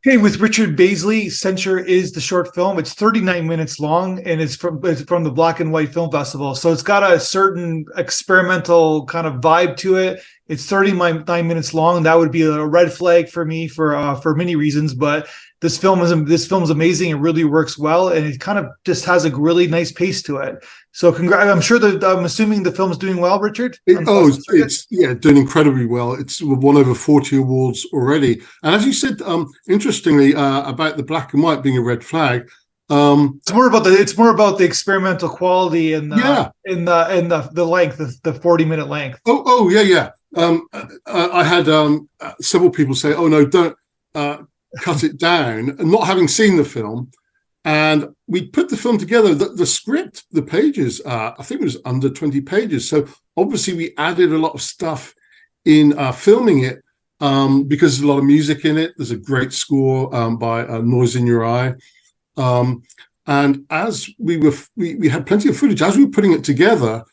Okay, with Richard Bazley, Censure is the short film. It's 39 minutes long, and it's from the Black and White Film Festival. So it's got a certain experimental kind of vibe to it. It's 39 minutes long. That would be a red flag for me for many reasons. But this film is amazing. It really works well, and it kind of just has a really nice pace to it. So I'm assuming the film's doing well, Richard. It's doing incredibly well. It's won over 40 awards already. And as you said, interestingly, about the black and white being a red flag, it's more about the experimental quality and the length, the 40-minute length. Yeah. I had several people say, "Oh no, don't cut it down," not having seen the film. And we put the film together. The script, the pages, I think it was under 20 pages. So obviously we added a lot of stuff in filming it because there's a lot of music in it. There's a great score by Noise in Your Eye. And as we had plenty of footage. As we were putting it together,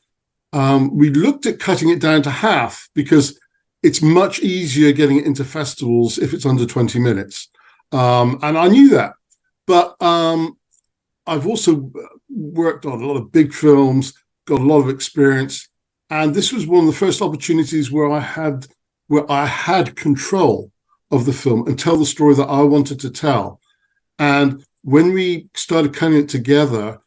we looked at cutting it down to half because it's much easier getting it into festivals if it's under 20 minutes. And I knew that. But I've also worked on a lot of big films, got a lot of experience, and this was one of the first opportunities where I had control of the film and tell the story that I wanted to tell. And when we started cutting it together,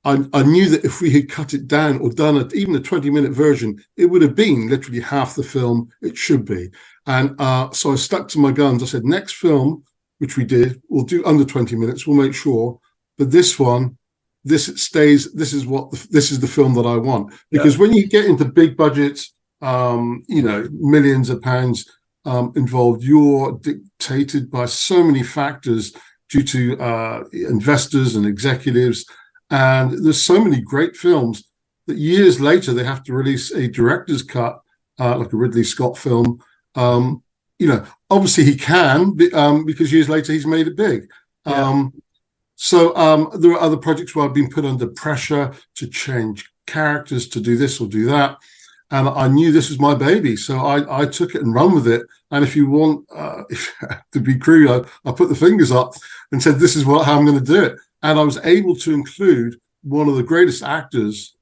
I knew that if we had cut it down or done even a 20-minute version, it would have been literally half the film it should be. And so I stuck to my guns. I said, next film, which we did, we'll do under 20 minutes. We'll make sure. But this one, this is the film that I want. Because when you get into big budgets, millions of pounds involved, you're dictated by so many factors due to investors and executives. And there's so many great films that years later they have to release a director's cut, like a Ridley Scott film. Obviously he can because years later he's made it big. So there are other projects where I've been put under pressure to change characters, to do this or do that. And I knew this was my baby. So I took it and run with it. And if you want to be crude, I put the fingers up and said, this is how I'm going to do it. And I was able to include one of the greatest actors,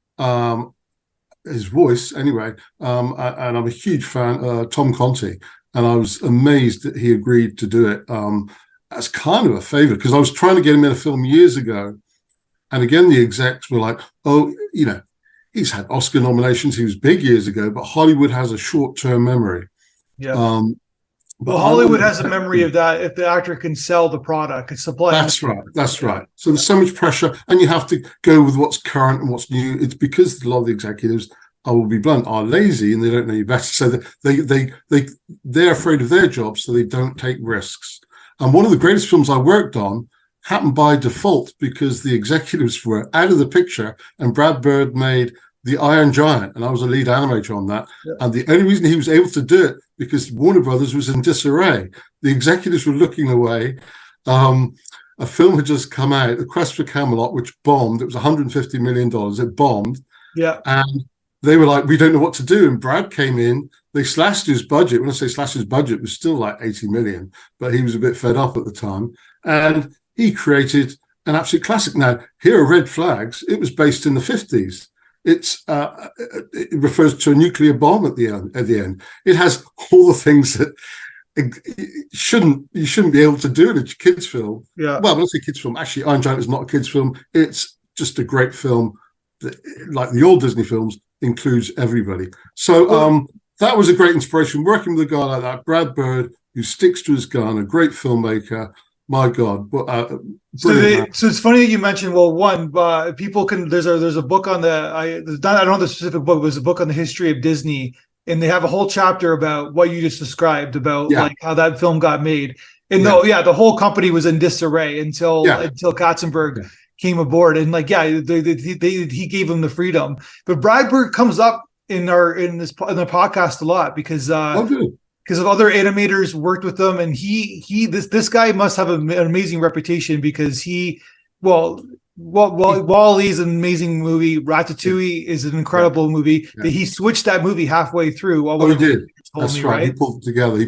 his voice anyway. And I'm a huge fan, Tom Conti. And I was amazed that he agreed to do it as kind of a favor, because I was trying to get him in a film years ago. And again, the execs were like, he's had Oscar nominations. He was big years ago, but Hollywood has a short-term memory. Yeah. But Hollywood has a memory of that if the actor can sell the product and supply. That's right. So there's so much pressure, and you have to go with what's current and what's new. It's because a lot of the executives, I will be blunt, are lazy and they don't know you better. So they're afraid of their jobs, so they don't take risks. And one of the greatest films I worked on happened by default because the executives were out of the picture, and Brad Bird made The Iron Giant, and I was a lead animator on that. Yeah. And the only reason he was able to do it because Warner Brothers was in disarray. The executives were looking away. A film had just come out, The Quest for Camelot, which bombed. It was $150 million. It bombed. Yeah. And they were like, we don't know what to do. And Brad came in. They slashed his budget. When I say slashed his budget, it was still like 80 million, but he was a bit fed up at the time. And he created an absolute classic. Now, here are red flags. It was based in the 50s. It refers to a nuclear bomb at the end. It has all the things that you shouldn't be able to do in a kids film. Yeah. Well, when I say kids film, actually, Iron Giant is not a kids film. It's just a great film that, like the old Disney films, includes everybody. So that was a great inspiration. Working with a guy like that, Brad Bird, who sticks to his gun, a great filmmaker. My God! So it's funny that you mentioned. Well, one, people can. There's a book on I don't know the specific book. It was a book on the history of Disney, and they have a whole chapter about what you just described about like how that film got made. And the whole company was in disarray until Katzenberg came aboard, and he gave him the freedom. But Brad Bird comes up in the podcast a lot because. Because of other animators worked with them, and this guy must have an amazing reputation because WALL-E's an amazing movie. Ratatouille is an incredible movie. Yeah. He switched that movie halfway through. He did. That's right. He pulled it together.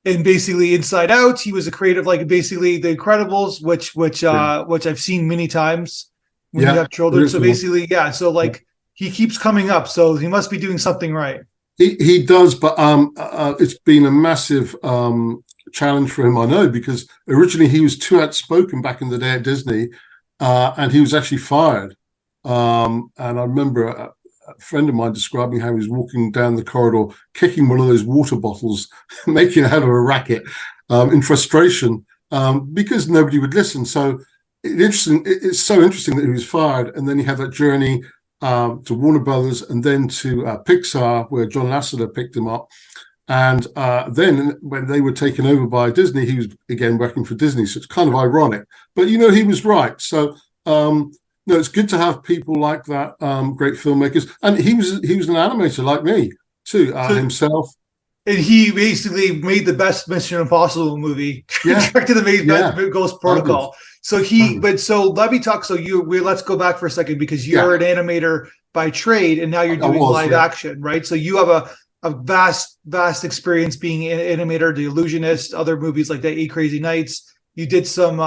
and basically Inside Out. He was a creative, like basically The Incredibles, which I've seen many times when you have children. So basically, yeah. So like he keeps coming up, so he must be doing something right. He does, but it's been a massive challenge for him, I know, because originally he was too outspoken back in the day at Disney, and he was actually fired. And I remember a friend of mine describing how he was walking down the corridor, kicking one of those water bottles, making it out of a racket in frustration because nobody would listen. So it's so interesting that he was fired, and then he had that journey to Warner Brothers and then to Pixar, where John Lasseter picked him up. And then when they were taken over by Disney, he was again working for Disney. So it's kind of ironic, but you know, he was right. So no, it's good to have people like that, great filmmakers. And he was an animator like me too, himself. And he basically made the best Mission Impossible movie, directed the Ghost Protocol. So so let me talk. So let's go back for a second, because you're an animator by trade, and now you're doing live action, right? So you have a vast experience being an animator, The Illusionist, other movies like that, Eight Crazy Nights. You did some,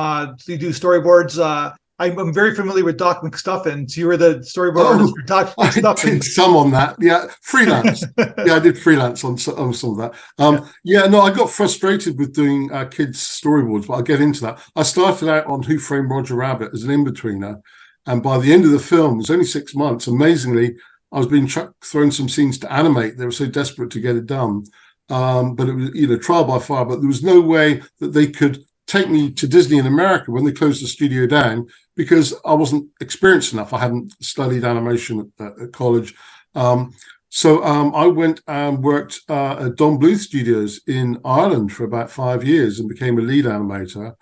you do storyboards. I'm very familiar with Doc McStuffin. So you were the storyboard artist for Doc McStuffin. I did some on that. Yeah, freelance. I did freelance on some of that. I got frustrated with doing kids' storyboards, but I'll get into that. I started out on Who Framed Roger Rabbit as an in-betweener. And by the end of the film, it was only 6 months, amazingly, I was being thrown some scenes to animate. They were so desperate to get it done. But it was, trial by fire. But there was no way that they could take me to Disney in America when they closed the studio down, because I wasn't experienced enough. I hadn't studied animation at college. So I went and worked at Don Bluth Studios in Ireland for about 5 years and became a lead animator.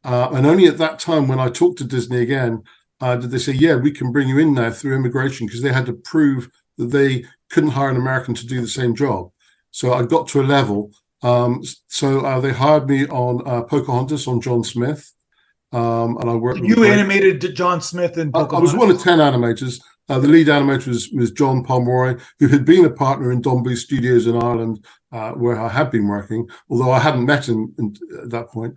And only at that time, when I talked to Disney again, did they say, yeah, we can bring you in now through immigration, because they had to prove that they couldn't hire an American to do the same job. So I got to a level. So they hired me on Pocahontas on John Smith. And I worked. You animated John Smith in Pocahontas. I was one of 10 animators. The lead animator was John Pomeroy, who had been a partner in Don Bluth Studios in Ireland, where I had been working, although I hadn't met him at that point.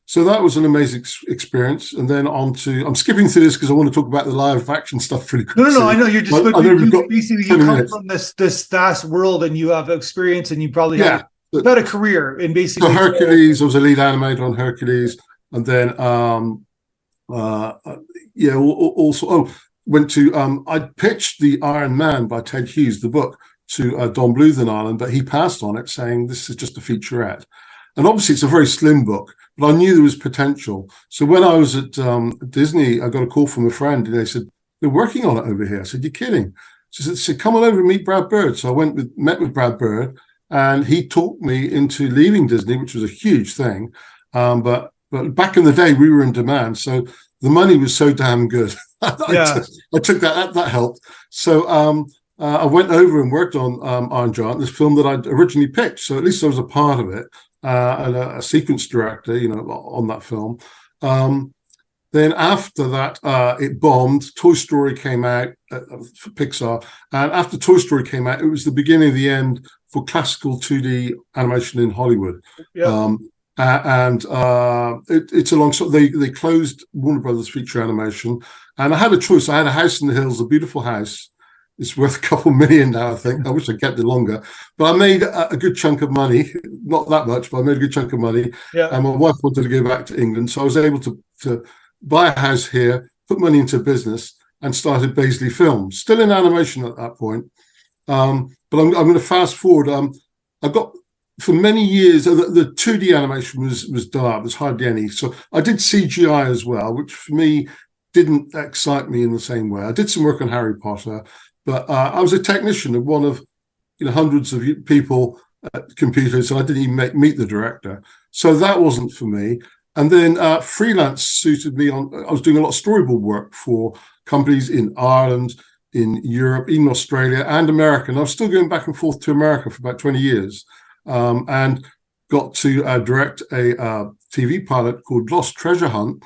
So that was an amazing experience. And then I'm skipping through this because I want to talk about the live action stuff pretty quickly. No, I know you're just, you come from this vast world, and you have experience, and you probably have a career in basically. So Hercules, I was a lead animator on Hercules. And then, also, went to, I pitched The Iron Man by Ted Hughes, the book, to Don Bluth in Ireland, but he passed on it, saying this is just a featurette. And obviously it's a very slim book, but I knew there was potential. So when I was at Disney, I got a call from a friend, and they said, they're working on it over here. I said, you're kidding? She said, come on over and meet Brad Bird. So I met with Brad Bird, and he talked me into leaving Disney, which was a huge thing. But back in the day, we were in demand, so the money was so damn good. I took that helped. So I went over and worked on Iron Giant, this film that I'd originally picked. So at least I was a part of it, and a sequence director, on that film. Then after that, it bombed. Toy Story came out for Pixar, and after Toy Story came out, it was the beginning of the end for classical 2D animation in Hollywood. It's a long story. They closed Warner Brothers feature animation, and I had a choice. I had a house in the hills, a beautiful house. It's worth a couple million now, I think. I wish I kept it longer, but I made a good chunk of money. Not that much, but I made a good chunk of money. And my wife wanted to go back to England, so I was able to buy a house here, put money into business, and started Bazley Films. Still in animation at that point, but I'm going to fast forward. I got. For many years, the 2D animation was dull. There's hardly any. So I did CGI as well, which for me didn't excite me in the same way. I did some work on Harry Potter, but I was a technician of one of hundreds of people at computers, and I didn't even meet the director. So that wasn't for me. And then freelance suited me I was doing a lot of storyboard work for companies in Ireland, in Europe, in Australia, and America. And I was still going back and forth to America for about 20 years. And got to direct a TV pilot called Lost Treasure Hunt,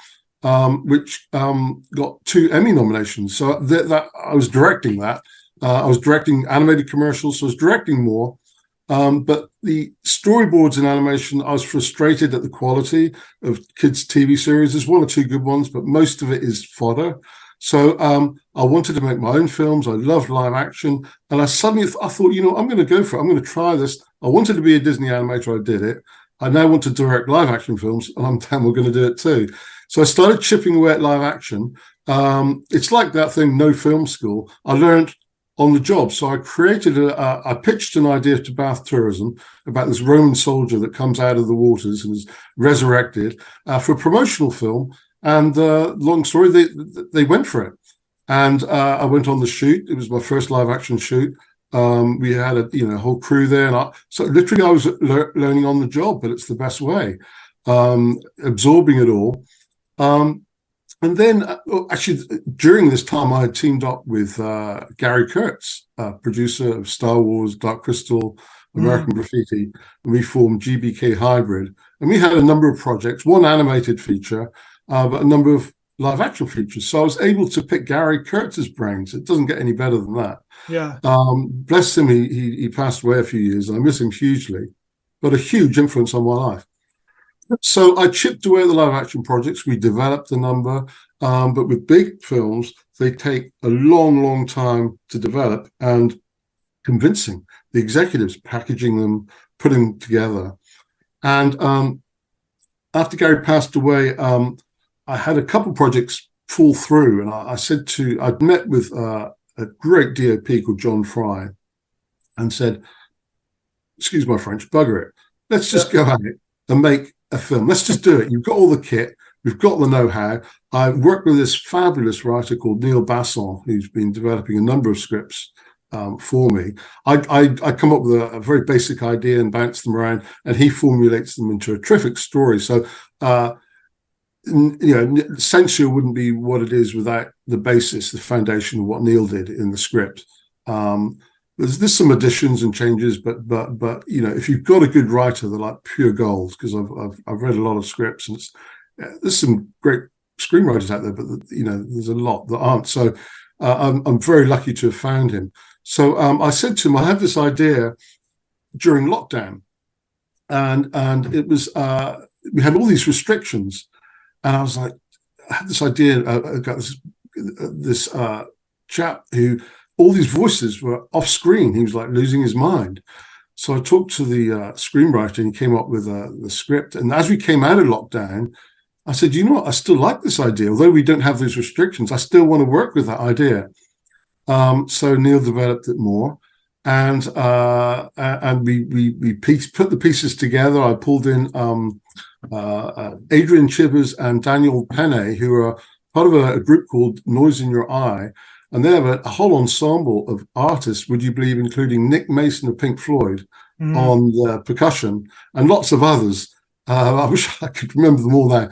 which got 2 Emmy nominations. So that I was directing that. I was directing animated commercials, so I was directing more. But the storyboards in animation, I was frustrated at the quality of kids' TV series. There's one or two good ones, but most of it is fodder. So I wanted to make my own films. I loved live action. And I thought, I'm going to go for it. I'm going to try this. I wanted to be a Disney animator. I did it. I now want to direct live action films, and I'm damn well going to do it too. So I started chipping away at live action. It's like that thing, no film school. I learned on the job. So I pitched an idea to Bath Tourism about this Roman soldier that comes out of the waters and is resurrected for a promotional film. And long story, they went for it. And I went on the shoot. It was my first live action shoot. We had a whole crew there, and so literally I was learning on the job, but it's the best way, absorbing it all. And then, actually, during this time, I had teamed up with Gary Kurtz, producer of Star Wars, Dark Crystal, American Graffiti, and we formed GBK Hybrid. And we had a number of projects, one animated feature, but a number of live action features. So I was able to pick Gary Kurtz's brains. It doesn't get any better than that. Yeah. Bless him, he passed away a few years, and I miss him hugely, but a huge influence on my life. So I chipped away at the live action projects. We developed a number, but with big films, they take a long, long time to develop and convincing the executives, packaging them, putting them together. And after Gary passed away, I had a couple projects fall through, and I'd met with a great DOP called John Fry and said, excuse my French, bugger it. Let's just go at it and make a film. Let's just do it. You've got all the kit. We've got the know-how. I worked with this fabulous writer called Neil Basson, who's been developing a number of scripts for me. I come up with a very basic idea and bounce them around, and he formulates them into a terrific story. So, Censure wouldn't be what it is without the basis, the foundation of what Neil did in the script. There's some additions and changes, but if you've got a good writer, they're like pure gold. Because I've read a lot of scripts, and there's some great screenwriters out there, but there's a lot that aren't. So I'm very lucky to have found him. So I said to him, I have this idea during lockdown, and it was we had all these restrictions, and I was like, I had this idea. I got this chap who. All these voices were off screen. He was like losing his mind. So I talked to the screenwriter, and he came up with the script. And as we came out of lockdown, I said, you know what? I still like this idea. Although we don't have those restrictions, I still want to work with that idea. So Neil developed it more. And we put the pieces together. I pulled in Adrian Chivers and Daniel Penne, who are part of a group called Noise in Your Eye. And they have a whole ensemble of artists, would you believe, including Nick Mason of Pink Floyd on the percussion and lots of others. I wish I could remember them all now.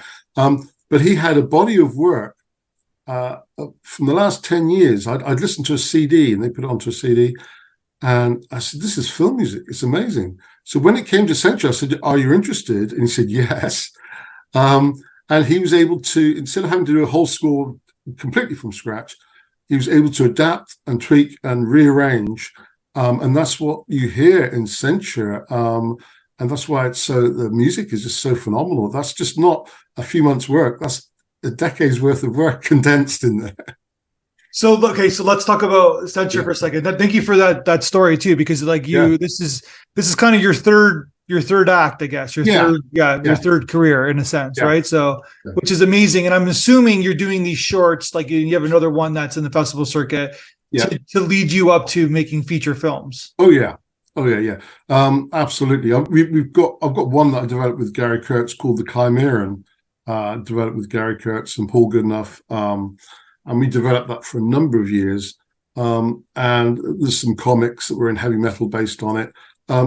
But he had a body of work from the last 10 years. I'd listened to a CD, and they put it onto a CD. And I said, this is film music. It's amazing. So when it came to Censure, I said, are you interested? And he said, yes. And he was able to, instead of having to do a whole score completely from scratch, he was able to adapt and tweak and rearrange. And that's what you hear in Censure. And that's why the music is just so phenomenal. That's just not a few months' work. That's a decade's worth of work condensed in there. So let's talk about Censure for a second. Thank you for that story too, because this is kind of your third act, I guess. Your third career in a sense, right? So, which is amazing. And I'm assuming you're doing these shorts, like you have another one that's in the festival circuit to lead you up to making feature films. Oh yeah. Absolutely. I've got one that I developed with Gary Kurtz called The Chimeran, developed with Gary Kurtz and Paul Goodenough. And we developed that for a number of years. And there's some comics that were in heavy metal based on it.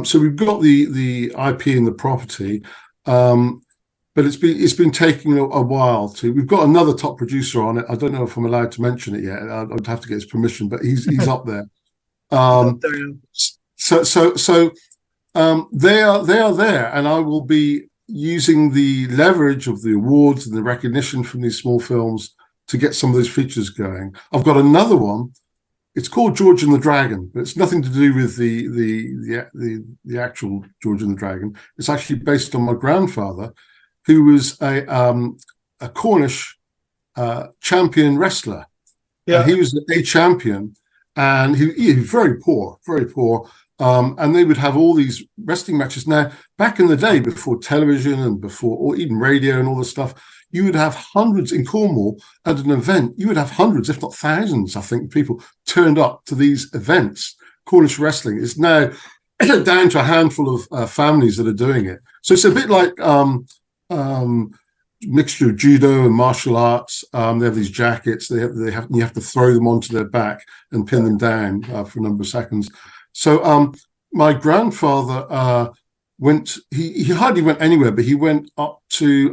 So we've got the IP and the property, but it's been taking a while to. We've got another top producer on it. I don't know if I'm allowed to mention it yet. I'd have to get his permission, but he's up there. So they are there, and I will be using the leverage of the awards and the recognition from these small films to get some of those features going. I've got another one it's called George and the Dragon, but it's nothing to do with the actual George and the Dragon. It's actually based on my grandfather, who was a Cornish champion wrestler, and he was a champion, and he was very poor, very poor. And they would have all these wrestling matches. Now, back in the day, before television and before, or even radio and all this stuff, you would have hundreds in Cornwall at an event. You would have hundreds, if not thousands, I think, people turned up to these events. Cornish wrestling is now down to a handful of families that are doing it. So it's a bit like mixture of judo and martial arts. They have these jackets. You have to throw them onto their back and pin them down for a number of seconds. So my grandfather went. He hardly went anywhere, but he went up to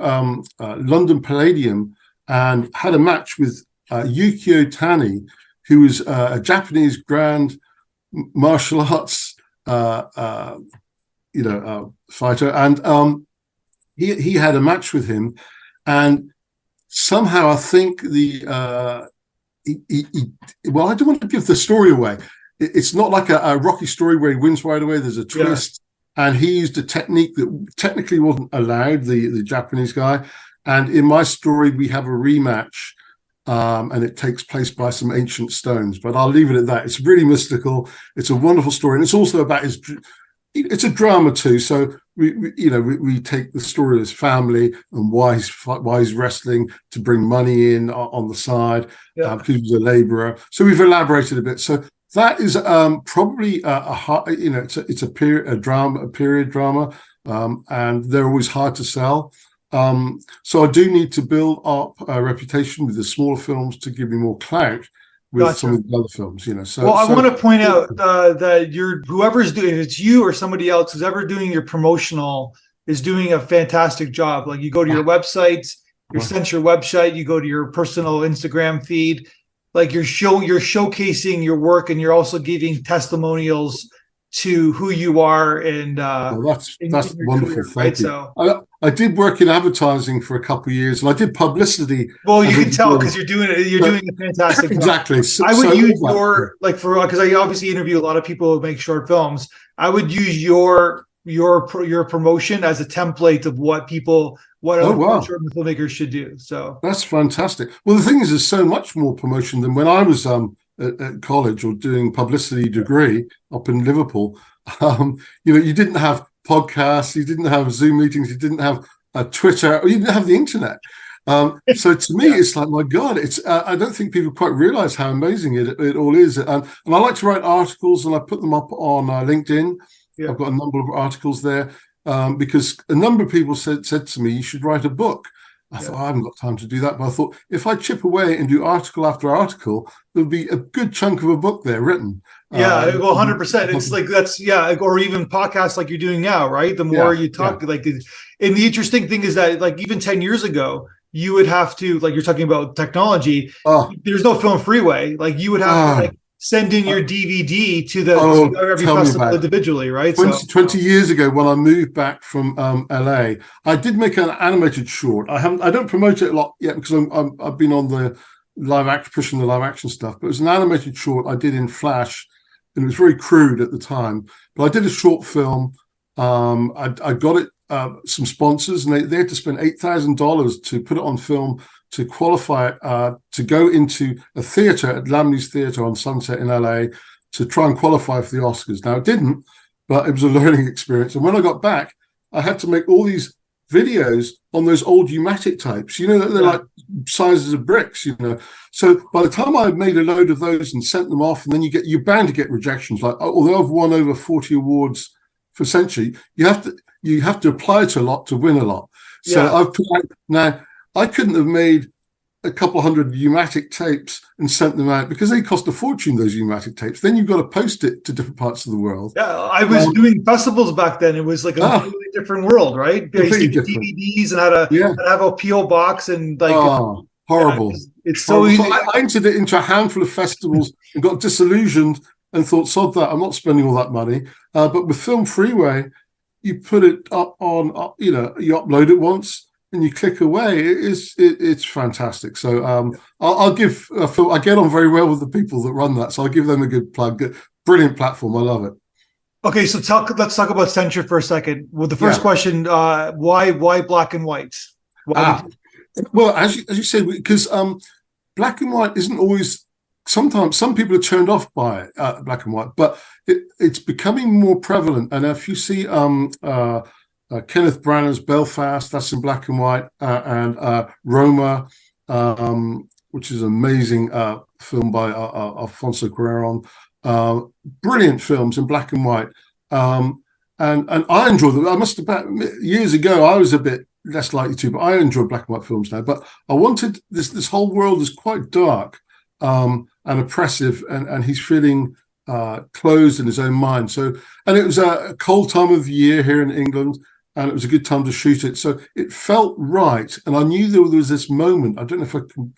London Palladium and had a match with Yukio Tani, who was a Japanese grand martial arts fighter, and he had a match with him, and somehow I think well, I don't want to give the story away. It's not like a Rocky story where he wins right away. There's a twist, and he used a technique that technically wasn't allowed, the Japanese guy. And in my story, we have a rematch, and it takes place by some ancient stones. But I'll leave it at that. It's really mystical. It's a wonderful story, and it's also about his. It's a drama too. So we take the story of his family and why he's wrestling to bring money in on the side, because he was a labourer. So we've elaborated a bit. So that is probably it's a period drama, and they're always hard to sell. So I do need to build up a reputation with the smaller films to give me more clout with some of the other films. So I want to point out that whoever's doing it, it's you or somebody else who's ever doing your promotional is doing a fantastic job. Like, you go to your website, your Censure website, you go to your personal Instagram feed. Like, you're showcasing your work, and you're also giving testimonials to who you are. And that's wonderful. Career, Thank you. So I did work in advertising for a couple of years, and I did publicity. Well, you can tell because you're doing it. You're doing a fantastic job. Exactly. I would use because I obviously interview a lot of people who make short films. I would use your promotion as a template of what other short filmmakers should do. So that's fantastic. Well, the thing is, there's so much more promotion than when I was at college or doing publicity degree up in Liverpool. You didn't have podcasts, you didn't have Zoom meetings, you didn't have Twitter, or you didn't have the internet. So to me, it's like, my God, it's I don't think people quite realize how amazing it all is. And I like to write articles, and I put them up on LinkedIn. Yeah. I've got a number of articles there because a number of people said to me, you should write a book. I thought, I haven't got time to do that. But I thought, if I chip away and do article after article, there'll be a good chunk of a book there written. Yeah, well, 100%. It's like or even podcasts like you're doing now, right? The more you talk, and the interesting thing is that, like, even 10 years ago, you would have to, like, you're talking about technology. There's no Film Freeway. Like, you would have to send in your DVD to every festival individially, right? 20 years ago, when I moved back from LA, I did make an animated short. I don't promote it a lot yet because I've been on the pushing the live action stuff. But it was an animated short I did in Flash, and it was very crude at the time. But I did a short film. I got it some sponsors, and they had to spend $8,000 to put it on film, to qualify it to go into a theatre at Lamley's Theatre on Sunset in LA to try and qualify for the Oscars. Now, it didn't, but it was a learning experience. And when I got back, I had to make all these videos on those old U-matic tapes. They're like sizes of bricks. So by the time I made a load of those and sent them off, and then you're bound to get rejections. Like, although I've won over 40 awards for Censure, you have to apply to a lot to win a lot. So I've put out now. I couldn't have made a couple hundred U-matic tapes and sent them out because they cost a fortune, those U-matic tapes. Then you've got to post it to different parts of the world. Yeah, I was doing festivals back then. It was like a completely different world, right? Completely different. DVDs and how to have a PO box and like horrible. It's so easy. So I entered it into a handful of festivals and got disillusioned and thought, sod that, I'm not spending all that money. But with Film Freeway, you put it up on, you upload it once, and you click away. It's fantastic. So I'll give Phil. I get on very well with the people that run that, so I'll give them a good plug. Brilliant platform. I love it. Okay, so let's talk about Censure for a second. Well, the first question, why black and white? Well, as you said, because black and white isn't always. Sometimes some people are turned off by black and white, but it's becoming more prevalent. And if you see Kenneth Branagh's Belfast, that's in black and white, and Roma, which is an amazing film by Alfonso Cuarón. Brilliant films in black and white. And I enjoy them. I must have, years ago, I was a bit less likely to, but I enjoy black and white films now. But I wanted this whole world is quite dark and oppressive, and he's feeling closed in his own mind. So, and it was a cold time of year here in England, and it was a good time to shoot it. So it felt right, and I knew there was this moment. I don't know if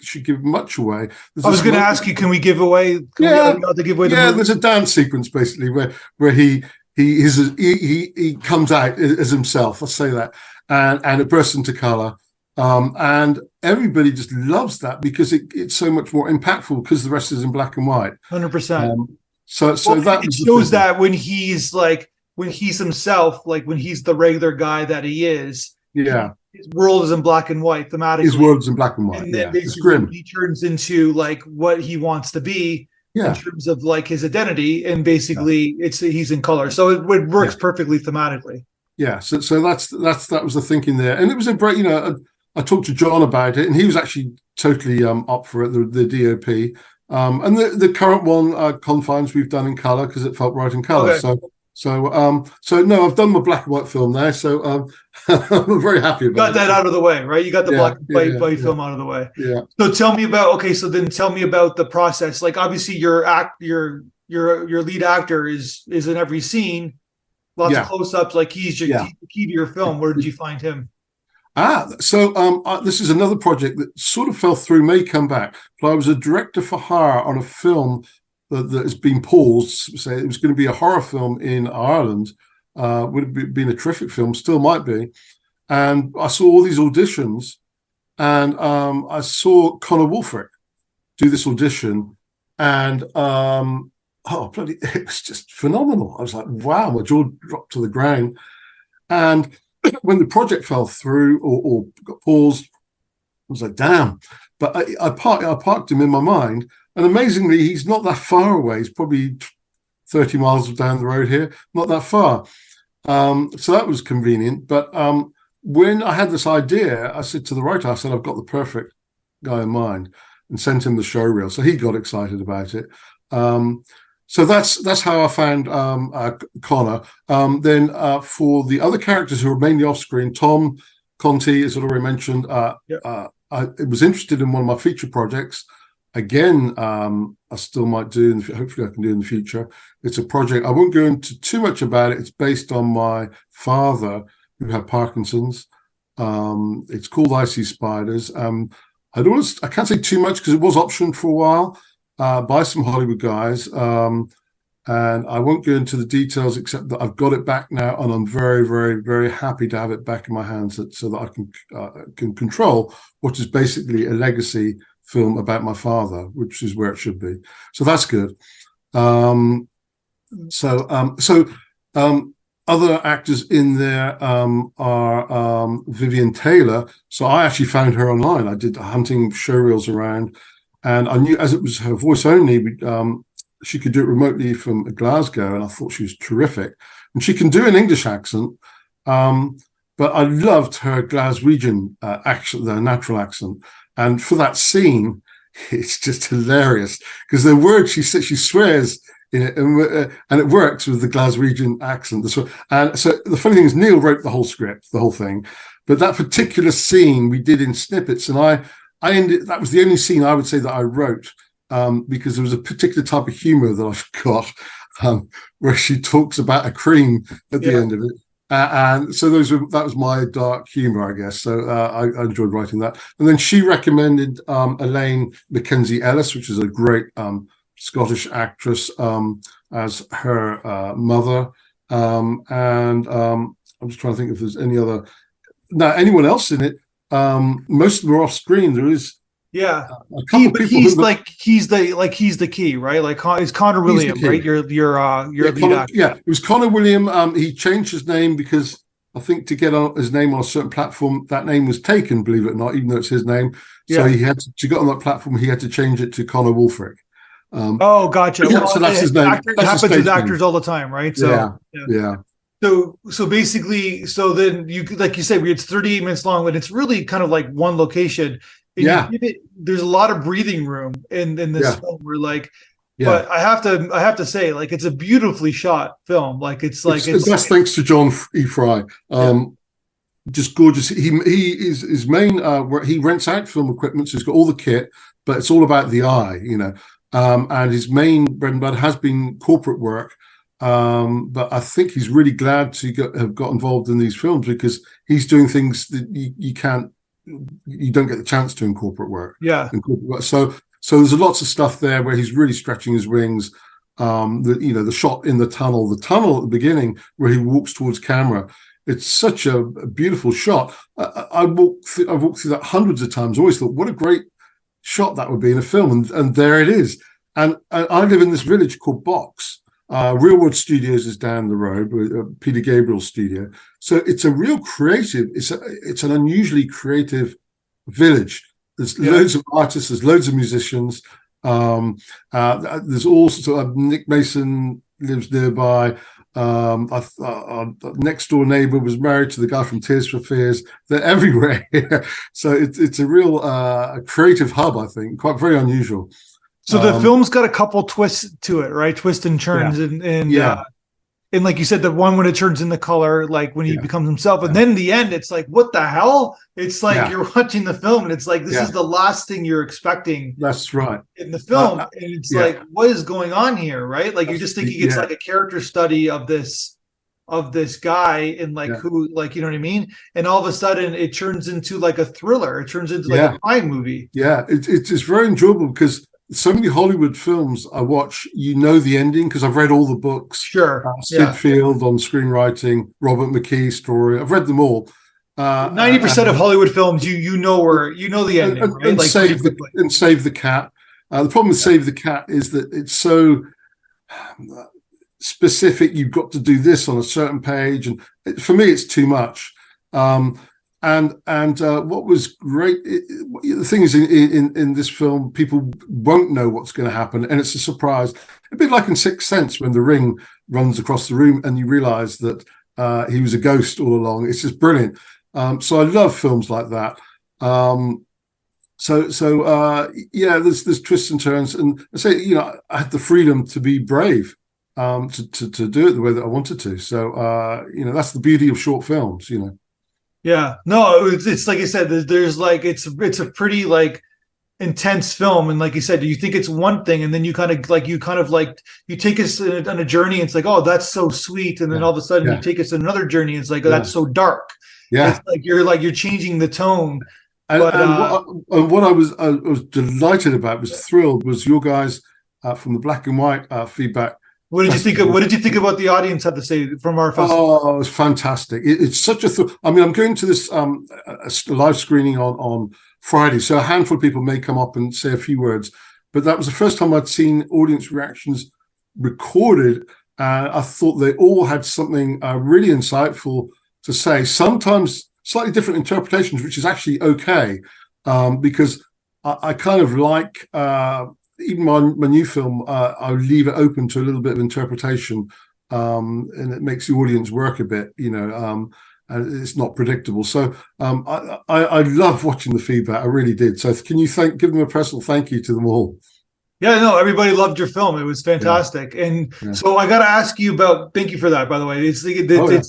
should give much away. I was going to ask you, can we give away? There's a dance sequence basically where he comes out as himself. Let's say that, and it bursts into color. And everybody just loves that because it's so much more impactful because the rest is in black and white. 100%. So that it shows that when he's himself, like when he's the regular guy that he is, his world is in black and white thematically. His world is in black and white. And then basically he turns into like what he wants to be in terms of like his identity, and basically he's in color. So it works perfectly thematically. Yeah. So that was the thinking there, and it was a great, I talked to John about it, and he was actually totally up for it, the DOP. And the current one, Confines, we've done in color because it felt right in color. Okay. So no, I've done my black and white film there, so I'm very happy about it. Got that out of the way, right? You got the black and white film out of the way. Yeah. So tell me about tell me about the process. Like obviously your lead actor is in every scene, lots of close-ups. Like he's the key to your film. Where did you find him? So this is another project that sort of fell through, may come back. But I was a director for hire on a film that has been paused. Say it was going to be a horror film in Ireland. Would have been a terrific film, still might be. And I saw all these auditions, and I saw Conor Wulfric do this audition, and bloody, it was just phenomenal. I was like, wow, my jaw dropped to the ground. And when the project fell through or got paused, I was like, damn. But I parked him in my mind. And amazingly, he's not that far away. He's probably 30 miles down the road here, not that far. So that was convenient. But when I had this idea, I said to the writer, I said, I've got the perfect guy in mind, and sent him the show reel. So he got excited about it. So that's how I found Connor. Then for the other characters who are mainly off screen, Tom Conti, as I already mentioned, I was interested in one of my feature projects. Again, I still might do, and hopefully I can do in the future. It's a project, I won't go into too much about it. It's based on my father who had Parkinson's. It's called I See Spiders. I can't say too much because it was optioned for a while by some Hollywood guys. And I won't go into the details except that I've got it back now, and I'm very, very, very happy to have it back in my hands so that I can control what is basically a legacy film about my father, which is where it should be. So that's good. Other actors in there are Vivian Taylor. So I actually found her online. I did hunting showreels around, and I knew, as it was her voice only, she could do it remotely from Glasgow, and I thought she was terrific. And she can do an English accent, but I loved her Glaswegian accent, the natural accent. And for that scene, it's just hilarious because the words she says, she swears in it, and it works with the Glaswegian accent. And so the funny thing is, Neil wrote the whole script, the whole thing, but that particular scene we did in snippets, and I ended. That was the only scene I would say that I wrote because there was a particular type of humor that I've got where she talks about a cream at the end of it. And so that was my dark humor, I guess. So I enjoyed writing that. And then she recommended Elaine Mackenzie Ellis, which is a great Scottish actress, as her mother. And I'm just trying to think if there's anyone else in it. most of them are off screen. There is Yeah. a couple of people He's the key, right? Like it's Connor he's the William, key. right? Your lead actor. Yeah, it was Connor William. He changed his name because I think to get his name on a certain platform, that name was taken, believe it or not, even though it's his name. So he had to get on that platform. He had to change it to Connor Wolfric. Oh, gotcha. Yeah, so that's his name. It happens with actors all the time, right? Yeah, So yeah. So basically, so then you, like you said, it's 38 minutes long, but it's really kind of like one location. And there's a lot of breathing room in this film. Where like, but I have to say, like, it's a beautifully shot film. Like it's that's thanks to John E. Fry. Just gorgeous. He is his main. Where he rents out film equipment, so he's got all the kit, but it's all about the eye, and his main bread and butter has been corporate work. But I think he's really glad to have got involved in these films because he's doing things that you don't get the chance to in corporate work. Yeah. So there's lots of stuff there where he's really stretching his wings. The shot in the tunnel at the beginning where he walks towards camera. It's such a beautiful shot. I've walked through that hundreds of times. Always thought, what a great shot that would be in a film, and there it is. And I live in this village called Box. Real World Studios is down the road, with Peter Gabriel's studio. So it's a real creative. It's an unusually creative village. There's loads of artists. There's loads of musicians. There's also Nick Mason lives nearby. Our next door neighbor was married to the guy from Tears for Fears. They're everywhere here. So it's a real creative hub, I think, quite very unusual. So the film's got a couple twists to it, right? Twists and turns, and like you said, the one when it turns into color, like when he becomes himself, and then the end, it's like, what the hell? It's like you're watching the film, and it's like this is the last thing you're expecting. That's right in the film, and it's like, what is going on here, right? Like you're just thinking it's like a character study of this guy, and like who, like, you know what I mean? And all of a sudden, it turns into like a thriller. It turns into like a crime movie. Yeah, it's very enjoyable because so many Hollywood films I watch, the ending because I've read all the books. Sure. Sid Field on screenwriting, Robert McKee's story. I've read them all. 90% of Hollywood films, you know the ending, right? And, like save the cat. The problem with Save the Cat is that it's so specific. You've got to do this on a certain page, and for me, it's too much. And what was great, the thing is, in this film, people won't know what's going to happen, and it's a surprise. A bit like in Sixth Sense when the ring runs across the room and you realise that he was a ghost all along. It's just brilliant. So I love films like that. There's twists and turns, and I say, I had the freedom to be brave, to do it the way that I wanted to. So that's the beauty of short films. Yeah, no, it's like I said, there's like, it's a pretty like intense film, and like you said, you think it's one thing, and then you take us on a journey, and it's like, oh, that's so sweet, and then all of a sudden you take us on another journey, and it's like, oh, that's so dark. It's like you're changing the tone. And what I was delighted about, was thrilled, was your guys from the Black and White feedback. What did you think of? What did you think about the audience had to say from our festival? Oh, it was fantastic! It's such a. I'm going to this a live screening on Friday, so a handful of people may come up and say a few words. But that was the first time I'd seen audience reactions recorded. I thought they all had something really insightful to say. Sometimes slightly different interpretations, which is actually okay, because I kind of like. Even my new film, I'll leave it open to a little bit of interpretation, and it makes the audience work a bit, and it's not predictable. So I love watching the feedback. I really did. So can you give them a personal thank you to them all? Yeah, no, everybody loved your film. It was fantastic. And so I got to ask you about, thank you for that, by the way. It's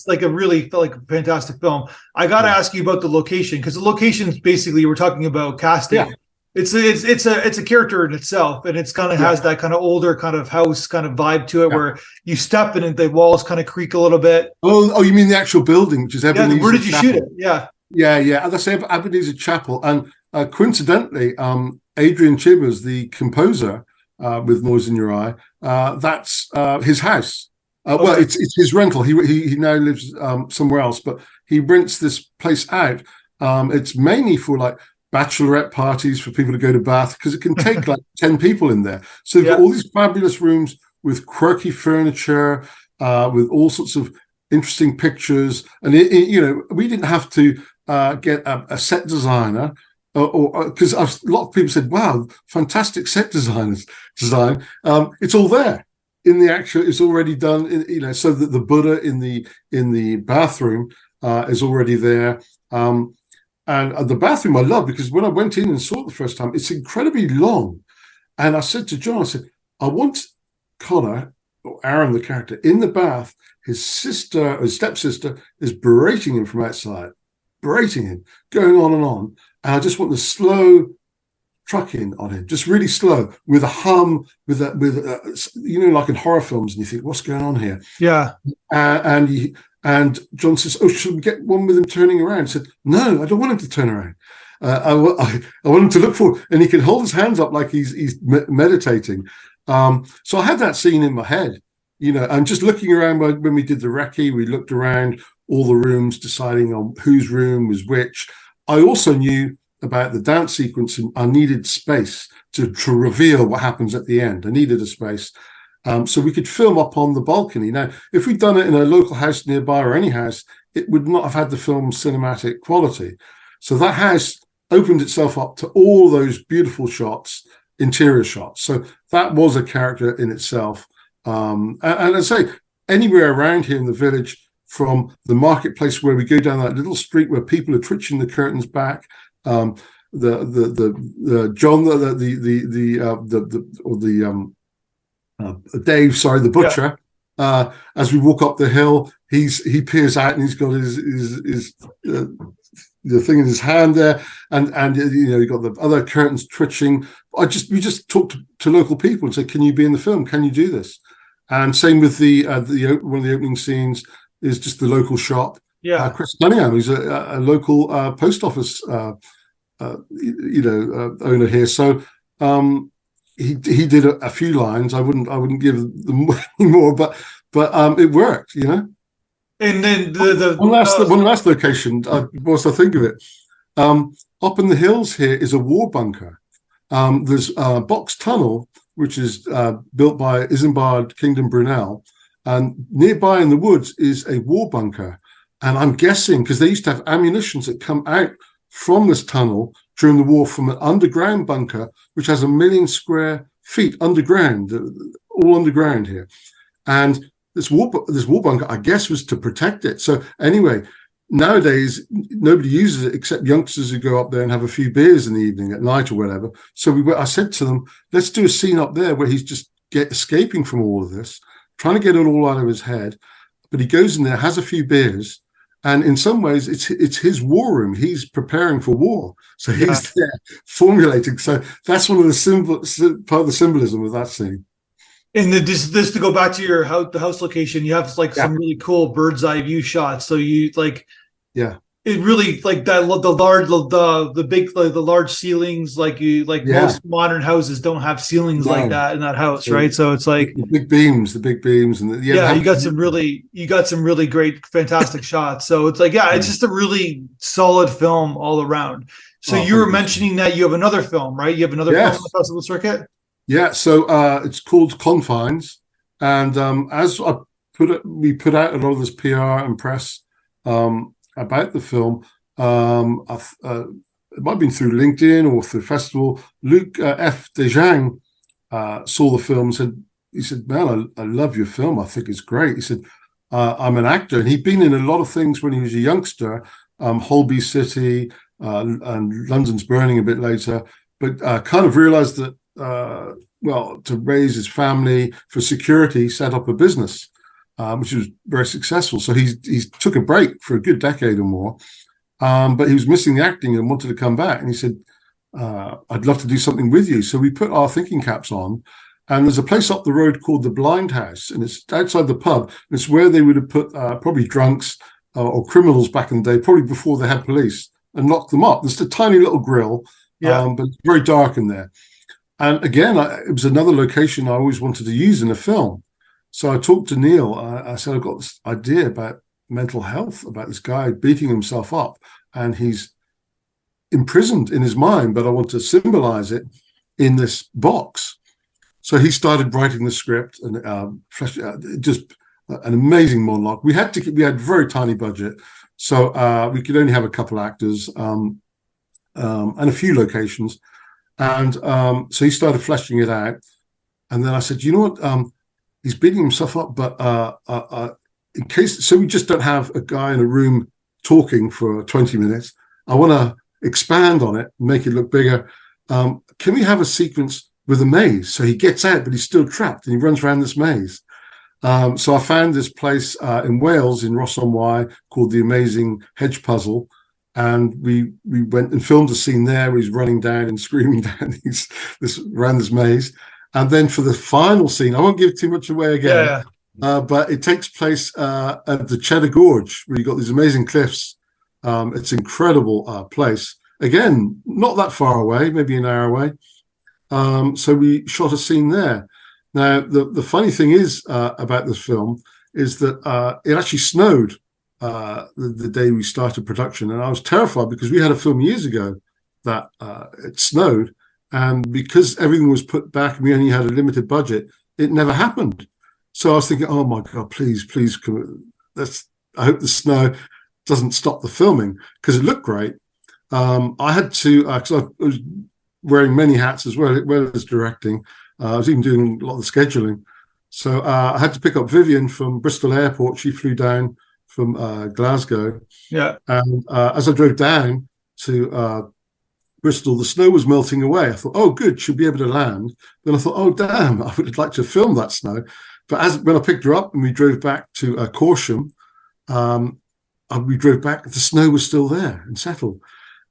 like a really fantastic film. I got to ask you about the location, because the location's basically, we're talking about casting. Yeah. It's a character in itself, and it's kind of has that kind of older kind of house kind of vibe to it, where you step in it, the walls kind of creak a little bit. Oh, you mean the actual building, which is Ebenezer? Yeah, where did you Chapel. Shoot it? Yeah. As I say, Ebenezer Chapel, and coincidentally, Adrian Chivers, the composer with Noise in Your Eye, that's his house. Well, it's his rental. He now lives somewhere else, but he rents this place out. It's mainly for like bachelorette parties for people to go to Bath, because it can take like 10 people in there. So they've got all these fabulous rooms with quirky furniture, with all sorts of interesting pictures. And, we didn't have to get a set designer, or because a lot of people said, wow, fantastic set design. It's all there in the actual, it's already done, so that the Buddha in the bathroom is already there. And the bathroom I love, because when I went in and saw it the first time, it's incredibly long. And I said to John, I said, I want Connor, or Aaron, the character, in the bath. His stepsister is berating him from outside, berating him, going on and on. And I just want the slow trucking on him, just really slow, with a hum, with like in horror films, and you think, what's going on here? Yeah. And John says, oh, should we get one with him turning around? I said, no, I don't want him to turn around. I want him to look forward, and he can hold his hands up like he's meditating. So I had that scene in my head, and just looking around when we did the recce, we looked around all the rooms, deciding on whose room was which. I also knew about the dance sequence, and I needed space to reveal what happens at the end. I needed a space. So we could film up on the balcony. Now, if we'd done it in a local house nearby or any house, it would not have had the film's cinematic quality. So that house opened itself up to all those beautiful shots, interior shots. So that was a character in itself. And I say, anywhere around here in the village, from the marketplace where we go down that little street where people are twitching the curtains back, John, Dave, sorry, the butcher. Yeah. As we walk up the hill, he peers out and he's got his the thing in his hand there, and you've got the other curtains twitching. We just talked to local people and said, "Can you be in the film? Can you do this?" And same with the one of the opening scenes is just the local shop. Yeah, Chris Cunningham, who's a local post office owner here. So he did a few lines. I wouldn't give them any more, but it worked, And then one last location, whilst I think of it, up in the hills here is a war bunker. There's a box tunnel which is built by Isambard Kingdom Brunel, and nearby in the woods is a war bunker. And I'm guessing, because they used to have ammunitions that come out from this tunnel during the war from an underground bunker, which has 1 million square feet underground, all underground here. And this war bunker, I guess, was to protect it. So anyway, nowadays, nobody uses it except youngsters who go up there and have a few beers in the evening at night or whatever. So I said to them, let's do a scene up there where he's just escaping from all of this, trying to get it all out of his head. But he goes in there, has a few beers, and in some ways, it's his war room. He's preparing for war, so he's there formulating. So that's one of the part of the symbolism of that scene. And this to go back to the house location, you have some really cool bird's eye view shots. So you it really that the large ceilings, most modern houses don't have ceilings like that in that house, right? So it's like the big beams, and you got some really great, fantastic shots. So it's it's just a really solid film all around. So you were mentioning that you have another film, right? You have another film on the festival circuit. Yeah, so it's called Confines, and as we put out a lot of this PR and press about the film. It might have been through LinkedIn or through festival. Luc F. Dejang saw the film and he said, "Man, I love your film. I think it's great." He said, "I'm an actor," and he'd been in a lot of things when he was a youngster, Holby City and London's Burning a bit later, but kind of realized that. To raise his family for security, he set up a business, which was very successful. So he took a break for a good decade or more, but he was missing the acting and wanted to come back. And he said, "I'd love to do something with you." So we put our thinking caps on, and there's a place up the road called the Blind House, and it's outside the pub. And it's where they would have put probably drunks or criminals back in the day, probably before they had police, and locked them up. There's a tiny little grill, but it's very dark in there. And again, it was another location I always wanted to use in a film. So I talked to Neil. I said, "I've got this idea about mental health, about this guy beating himself up, and he's imprisoned in his mind, but I want to symbolize it in this box. So he started writing the script, and just an amazing monologue. We had a very tiny budget, so we could only have a couple actors and a few locations. And so he started fleshing it out. And then I said, you know what? He's beating himself up, but in case, so we just don't have a guy in a room talking for 20 minutes. I want to expand on it, make it look bigger. Can we have a sequence with a maze? So he gets out, but he's still trapped, and he runs around this maze. So I found this place in Wales, in Ross-on-Wye, called The Amazing Hedge Puzzle. And we went and filmed a scene there where he's running down and screaming down around this maze. And then for the final scene, I won't give too much away again, but it takes place at the Cheddar Gorge, where you've got these amazing cliffs. It's an incredible place. Again, not that far away, maybe an hour away. So we shot a scene there. Now, the funny thing is about this film is that it actually snowed the day we started production, and I was terrified because we had a film years ago that it snowed, and because everything was put back and we only had a limited budget, it never happened. So I was thinking, oh my God, please, I hope the snow doesn't stop the filming, because it looked great. I had to, because I was wearing many hats as well as directing. I was even doing a lot of the scheduling. So I had to pick up Vivian from Bristol Airport. She flew down from Glasgow. Yeah. And as I drove down to Bristol, the snow was melting away. I thought, oh, good, she'll be able to land. Then I thought, oh, damn, I would have liked to film that snow. But when I picked her up and we drove back to Corsham, we drove back, the snow was still there and settled.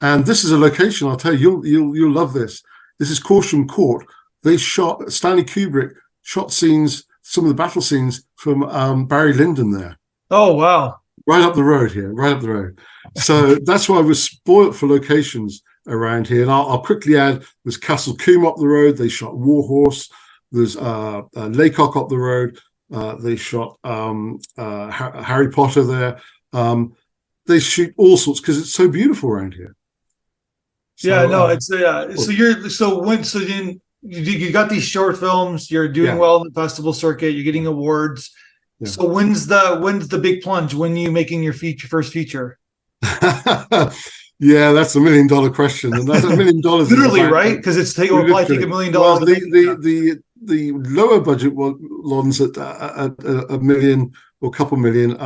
And this is a location, I'll tell you, you'll love this. This is Corsham Court. Stanley Kubrick shot scenes, some of the battle scenes from Barry Lyndon there. Oh, wow. Right up the road here, right up the road. So that's why I was spoilt for locations around here. And I'll quickly add, there's Castle Combe up the road. They shot Warhorse. There's Laycock up the road. They shot Harry Potter there. They shoot all sorts because it's so beautiful around here. So, yeah, no, it's you got these short films. You're doing well in the festival circuit. You're getting awards. Yeah. So when's the big plunge? When are you making your first feature? Yeah, that's $1 million question, and that's $1 million literally, right? Because it'll probably take $1 million. Well, the lower budget ones at $1 million or a couple million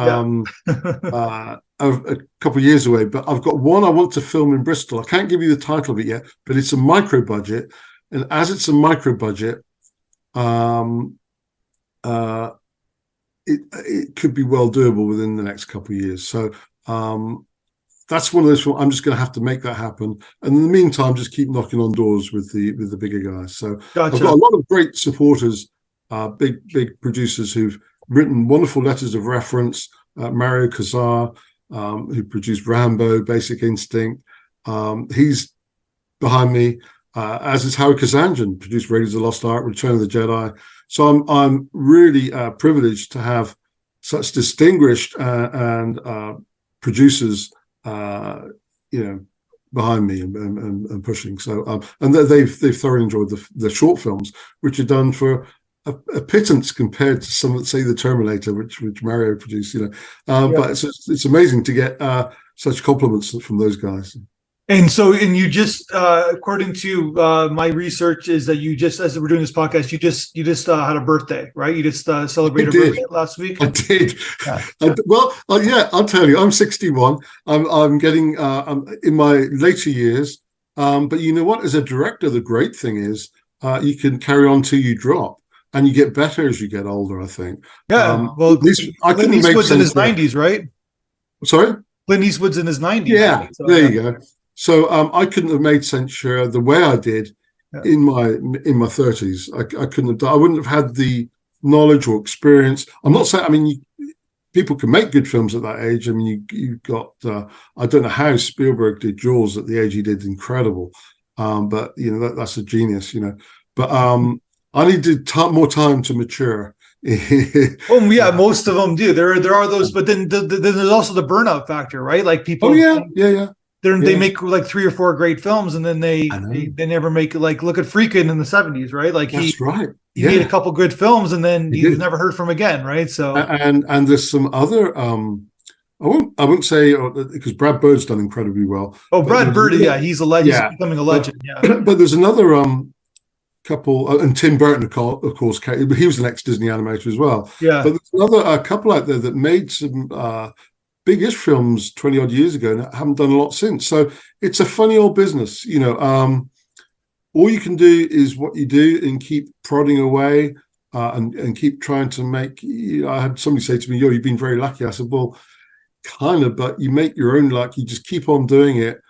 a couple of years away. But I've got one I want to film in Bristol. I can't give you the title of it yet, but it's a micro budget, and as it's a micro budget, it could be well doable within the next couple of years. So that's one of those. I'm just going to have to make that happen, and in the meantime, just keep knocking on doors with the bigger guys. So gotcha. I've got a lot of great supporters, big producers who've written wonderful letters of reference. Mario Casar, who produced Rambo, Basic Instinct, he's behind me. As is Howard Kazanjian, produced Raiders of the Lost Ark, Return of the Jedi. So I'm really privileged to have such distinguished and producers, behind me and pushing. So and they've thoroughly enjoyed the short films, which are done for a pittance compared to some that say the Terminator, which Mario produced. But it's amazing to get such compliments from those guys. And you just, according to my research, is that you just, as we're doing this podcast, you just had a birthday, right? You just celebrated a birthday last week. I did. Yeah. I'll tell you, I'm 61. I'm getting in my later years. But you know what? As a director, the great thing is you can carry on till you drop, and you get better as you get older, I think. Yeah. Clint Eastwood's in his 90s, right? Sorry? Clint Eastwood's in his 90s. Yeah. Right? So, there you go. So I couldn't have made Censure the way I did in my 30s. I couldn't have done. I wouldn't have had the knowledge or experience. I'm not saying. I mean, people can make good films at that age. I mean, you got. I don't know how Spielberg did Jaws at the age he did. Incredible, but that's a genius. But I needed more time to mature. Oh yeah, most of them do. There are those, but then there's also the burnout factor, right? Like people. Oh yeah. they make like 3 or 4 great films, and then they never make, like, look at Friedkin in the 70s, right? Like That's right. He made a couple good films, and then he was did. never heard from again, right? So and there's some other I won't say because Brad Bird's done incredibly well. Oh, Brad Bird, yeah, he's a legend. Yeah, he's becoming a legend. Yeah, but there's another couple, and Tim Burton, of course, he was an ex-Disney animator as well. Yeah, but there's another couple out there that made some big-ish films 20 odd years ago and haven't done a lot since. So it's a funny old business, you know. All you can do is what you do and keep prodding away and keep trying to make. I had somebody say to me, "Yo, you've been very lucky." I said, "Well, kind of, but you make your own luck. You just keep on doing it.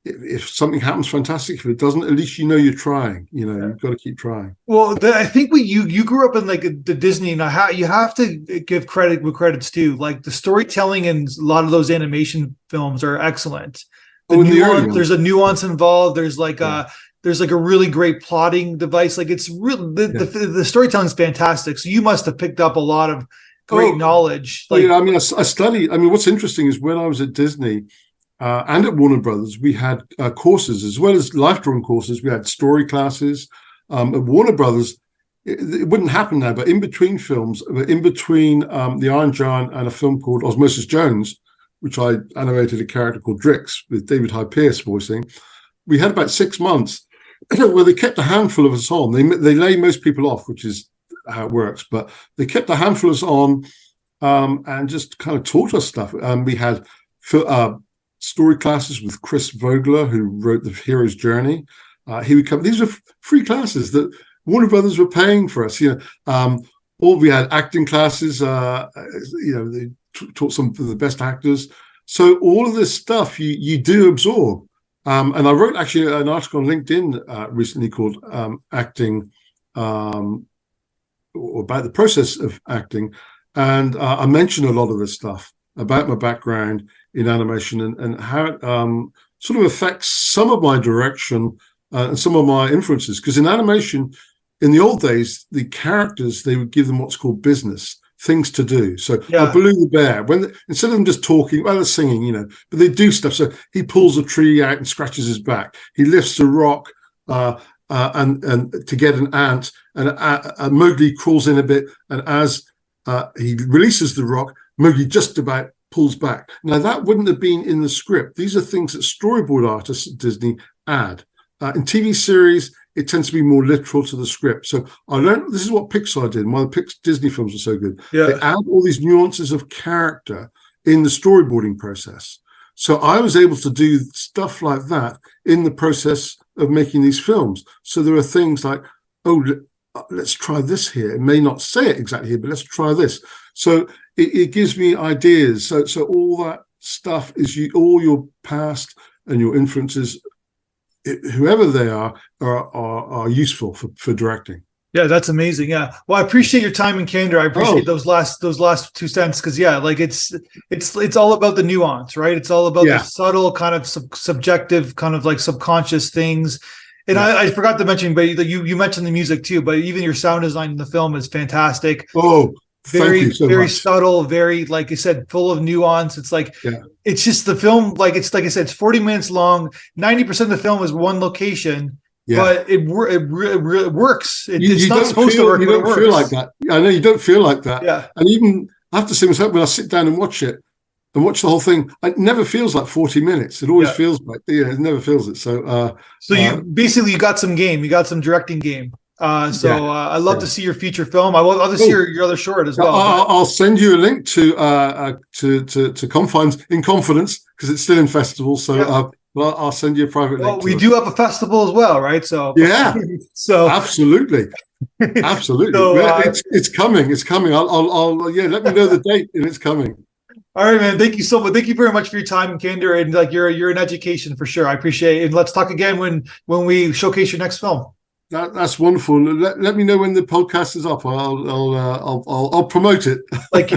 If something happens, fantastic. If it doesn't, at least you know you're trying. You know, you've got to keep trying." Well, I think you grew up in like the Disney, and you have to give credit where credit's due. Like the storytelling in a lot of those animation films are excellent. There's a nuance involved. There's like there's like a really great plotting device. Like it's real. The storytelling is fantastic. So you must have picked up a lot of great knowledge. Like, I mean, I studied. I mean, what's interesting is when I was at Disney and at Warner Brothers, we had courses as well as life drawing courses. We had story classes. At Warner Brothers, it wouldn't happen now, but in between films, in between The Iron Giant and a film called Osmosis Jones, which I animated a character called Drix with David Hyde Pierce voicing, we had about 6 months where they kept a handful of us on. They lay most people off, which is how it works, but they kept a handful of us on and just kind of taught us stuff. We had story classes with Chris Vogler, who wrote The Hero's Journey. He would come. These were free classes that Warner Brothers were paying for us. You know, or we had acting classes. You know, they taught some of the best actors. So all of this stuff you do absorb. And I wrote actually an article on LinkedIn recently called Acting, or about the process of acting. And I mentioned a lot of this stuff about my background in animation and how it sort of affects some of my direction and some of my influences. Because in animation, in the old days, the characters, they would give them what's called business, things to do. So Baloo the bear, instead of them just talking, well, they're singing, you know, but they do stuff. So he pulls a tree out and scratches his back. He lifts a rock and to get an ant, and Mowgli crawls in a bit, and as he releases the rock, Mowgli just about pulls back. Now that wouldn't have been in the script. These are things that storyboard artists at Disney add. In TV series, it tends to be more literal to the script. So I learned, this is what Pixar did. Why the Disney films are so good. Yeah. They add all these nuances of character in the storyboarding process. So I was able to do stuff like that in the process of making these films. So there are things like, oh, let's try this here. It may not say it exactly here, but let's try this. So it gives me ideas. So all that stuff is all your past and your influences, whoever they are useful for directing. Yeah, that's amazing. Yeah, well, I appreciate your time and candor. I appreciate those last 2 cents, because like it's all about the nuance, right? It's all about the subtle kind of subjective, kind of like subconscious things. And I forgot to mention, but you mentioned the music too. But even your sound design in the film is fantastic. Oh, very so very much. Subtle, very, like you said, full of nuance. It's like it's just the film, like it's like I said, it's 40 minutes long. 90% of the film is one location, but it works. It's not supposed to work. You don't feel like that. I know you don't feel like that. Yeah, and even I have to say myself, when I sit down and watch it and watch the whole thing, it never feels like 40 minutes. It always feels like it never feels it. So you got some game. You got some directing game. I'd love to see your feature film. I'll to see your other short as well. I'll send you a link to Confines in Confidence, because it's still in festival. So I'll send you a private link. Well, we do have a festival as well, right? So so absolutely. So, it's coming. It's coming. I'll let me know the date, and it's coming. All right, man. Thank you so much. Thank you very much for your time and candor, and like you're an education for sure. I appreciate it. And let's talk again when we showcase your next film. That's wonderful. Let me know when the podcast is up. I'll promote it. like